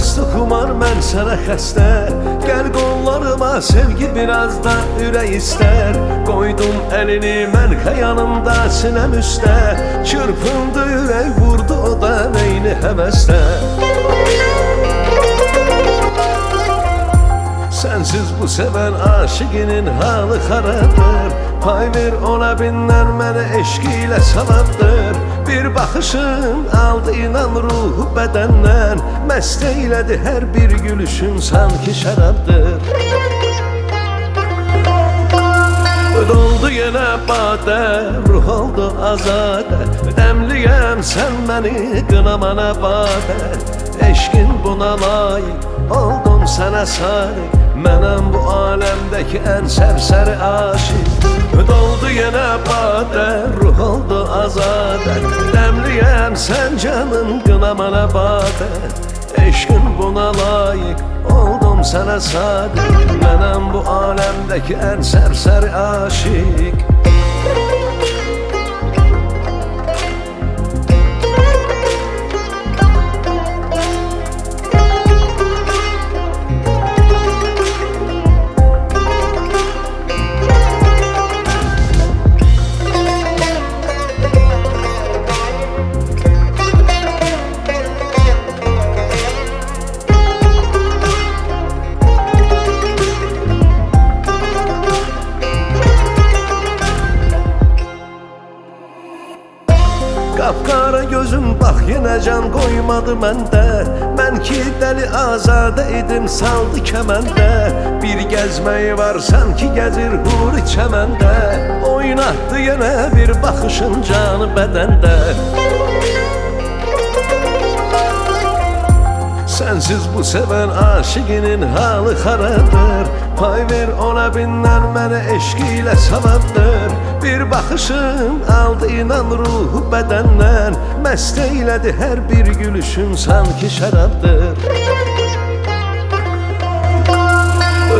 Məstu xumar mən sənə xəstə, gəl qollarıma sevgi biraz da ürək istər. Qoydum əlini mən xəyanımda sinəm üstə, çırpındı ürək vurdu o da neyni həvəsdə. Sensiz bu seven aşıqinin halı xarabdır. Pay ver ona bindən mənə eşq ilə savabdır. Bir baxışın aldı inan ruhu bədəndən, məst eylədi hər bir gülüşün sanki şərabdır. Doldu yenə badə, ruh oldu azadə. Dəmliyəm sən məni qınamana badə. Eşqin buna layiq, oldum sənə sadiq. Mənəm bu aləmdəki ən sərsəri aşiq. Doldu yenə badə, ruh oldu azadə. Dəmliyəm sən canım qınamana badə. Eşqin buna layiq, oldum sənə sadiq. Mənəm bu aləmdəki ən sərsəri aşiq. Qapqara gözüm bax yenə can qoymadı məndə. Mən ki dəli azadə idim saldı kəməndə. Bir gəzməyi var sanki gəzir huri çəməndə. Oynatdı yenə bir baxışın canı bədəndə. Sensiz bu seven aşıqinin halı xarabdır. Pay ver ona bindən mənə eşq ilə savabdır. Bir baxışın aldı inan ruhu bədəndən, məst eylədi hər bir gülüşün sanki şərabdır.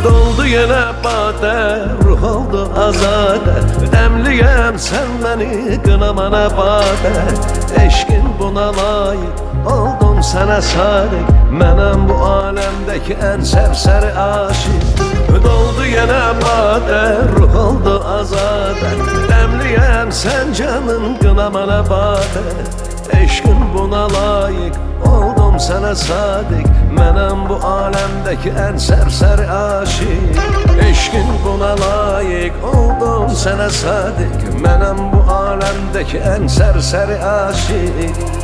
Doldu yenə badə, ruh oldu azadə. Dəmliyəm sən məni qınamana badə. Eşqin buna layiq, oldum sənə sadiq. Mənəm bu aləmdəki ən sərsəri aşiq. Doldu yenə badə, ruh oldu azadə. Dəmliyəm sən canım qınamana badə. Eşqin buna layiq, oldum sənə sadiq. Mənəm bu aləmdəki ən sərsəri aşiq. Eşqin buna layiq, oldum sənə sadiq. Mənəm bu aləmdəki ən sərsəri aşiq.